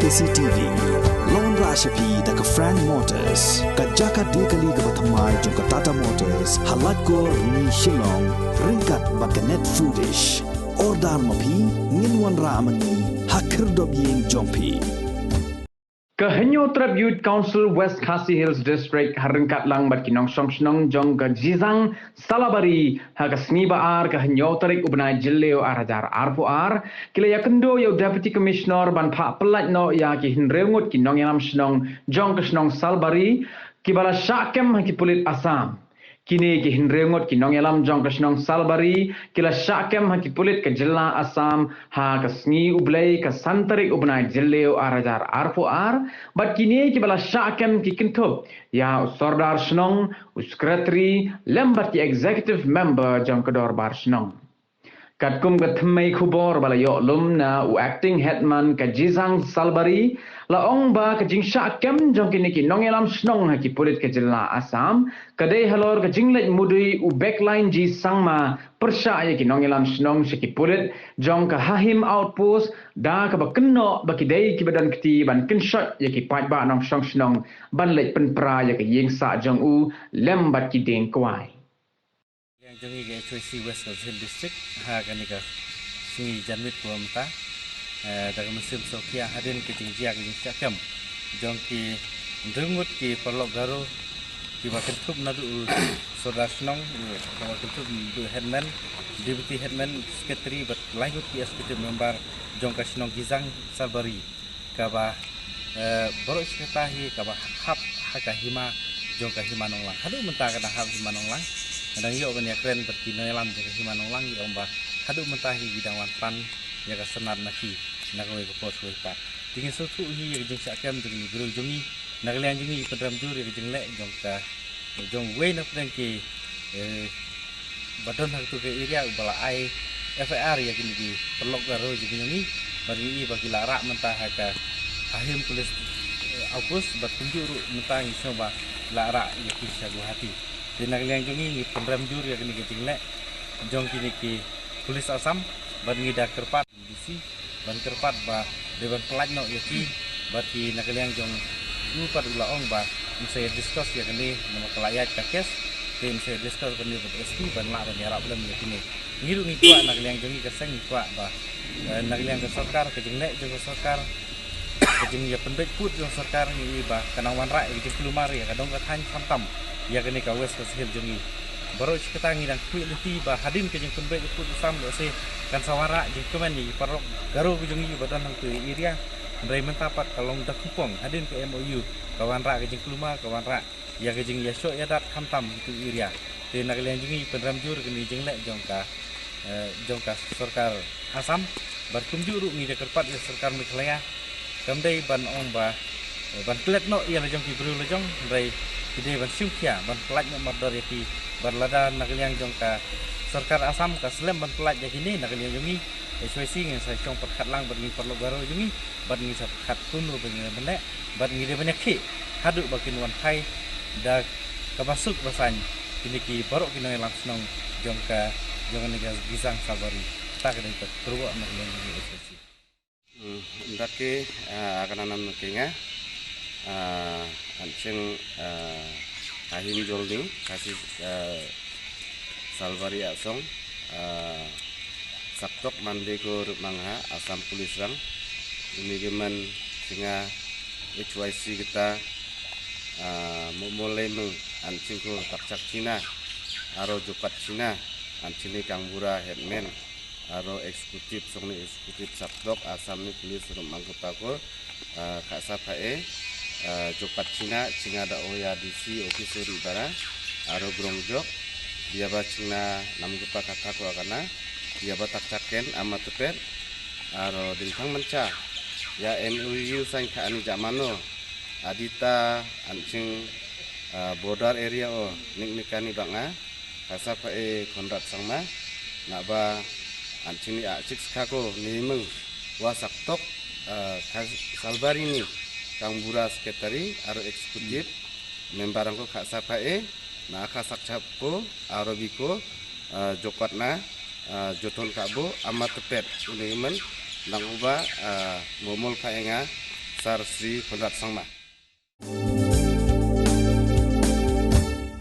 KCTV Lon Rashapi daga Frank Motors kajaka dekali ga bathamai jong Tata Motors halat ko ni Shillong ringkat bakanet foodish ordal mapi nginwan ramani hakir dobyeng jongpi Kehenyo Tribute Council West Khasi Hills District harengkat lang bat kinong song jong ke Jizang Salabari haga sniba ar kehenyo tarik ubnai jileo arajar arpo ar kila ya kendo yo Deputy Commissioner ban pak pelat no ya ki hinreungut kinong yanam snong jong ke snong Salbari kibala syakem haki pulit Asam kini ki hinreungut kinong yalam jong ke snong Salbari kila syakem haki pulit ke jilla Asam ha ke sngi ublai ke santarik ubnai jileo arajar arpo ar bat kini ki bala syakem ki kintup ya sordar snong sekretari lembat ki executive member jong kedor bar snong katkum ke thmai khubor bala yo lum na acting headman ke Jizang Salbari la ong ba ke jing syakem jong kini ki nongelam snong ha ki pulit ke jilla Asam kadai halor ke jinglet mudui u backline ji sangma persya ya ki nongelam snong ki pulit jong ke hahim outpost da ke bakeno baki dai ki badan keti ban kinshot ya ki pat ba nong snong ban lek penpra ya ke yeng sa jong u lembat ki deng kwai yang jongi ke HYC West Khasi Hills District ha kanika singi janmit puamta daga musim sokia hadin ke jingjia ke jingjakam jongki ndungut ki perlok garo ki bakentup nadu sodasnong bakentup du headman deputy headman secretary but langut ki executive member jongka snong Jizang Salbari kaba borok seketahi kaba hap haka hima jongka hima nonglang hadu mentah kana hap hima nonglang kadang yo ben yakren berkinoelam jongka hima nonglang yo omba hadu mentahi bidang wanpan ya ka senar naki nakwe ko pos wepat dingin sutu hi ya jeng sakam jeng guru jongi naklian jongi pedram jur ya jeng lek jong ka jong we nak pren ki badon hak tu ke area bala ai FAR ya kini di perlok garo jeng jongi bari bagi larak mentah ka ahim polis August bertunjuk mentah isoba larak ya kisah hati di naklian jongi pedram jur ya kini jeng lek jong kini ki polis Asam ban ngida kerpat bisi ban kerpat ba dewan pelaj no yaki bati nakaliang jong upar ulaong ba saya discuss ya kini nama kelayat kakes tim saya discuss kini beresti ban la ban yarap lem yakini ngiru ngikwa nakaliang jongi keseng ngikwa ba nakaliang ke sarkar ke jenglek jong ke sarkar ke jeng ya pendek put jong sarkar ni ba kanawan rak ke kelumar ya kadong kathan santam ya kini ka West Khasi Hills jongi baru kita ngidang kuit leti bah hadin ke jeng pendek put sam do se kan sawara jeng kemen ni parok garo ke jongi badan hang tu area ndai mentapat kalong dak kupong hadin ke MOU kawan rak ke jeng keluma kawan rak ya ke jeng yasok ya dat khantam itu area te nak lian jongi penram jur ke ni jeng lek jongka sarkar Asam berkunjung ru ni de kerpat ya sarkar Meghalaya kamdai ban ong ba ban klet no ya la jongki bru la jong ndai ide ban syukia ban pelaj no mardar yati berlada nakliang jongka sarkar Asam ka slem ban pelaj ya kini nakliang jongi HYC ngan sai chong perkat lang bagi perlo garo jongi ban ngi sap khat tunu bagi benek ban ngi de banyak ki hadu bakin wan thai da kabasuk basan kini ki barok kino lang snong jongka jongan nega Jizang Salbari tak ada itu keruak nakliang jongi HYC ndake akan anam kenga anceng ahim jolni kasih Salbari asong saktok mande ko mangha Asam pulis rang ini geman singa HYC kita mulai meng ancing ko takcak Cina aro jopat Cina ancini kangbura headman aro eksekutif songni eksekutif saktok Asam ni pulis rum anggota ko kak sapae jopat Cina da oya DC officer bara aro grongjok dia ba Cina namgupa kakak ko akana dia ba takcaken amat tepet aro dingkang menca ya MOU sain ka ani jamano adita ancing border area o niknikani banga kasapa konrat sangma nak ba ancing ni acik kako nimeng wasaktok Salbari ni kangbura sekretari aro eksekutif membarang ko kasapa na kasakcapo aro biko jokatna joton kabo amat tepet unimen nang uba momol kaenga Sar Sri Konrad Sangma.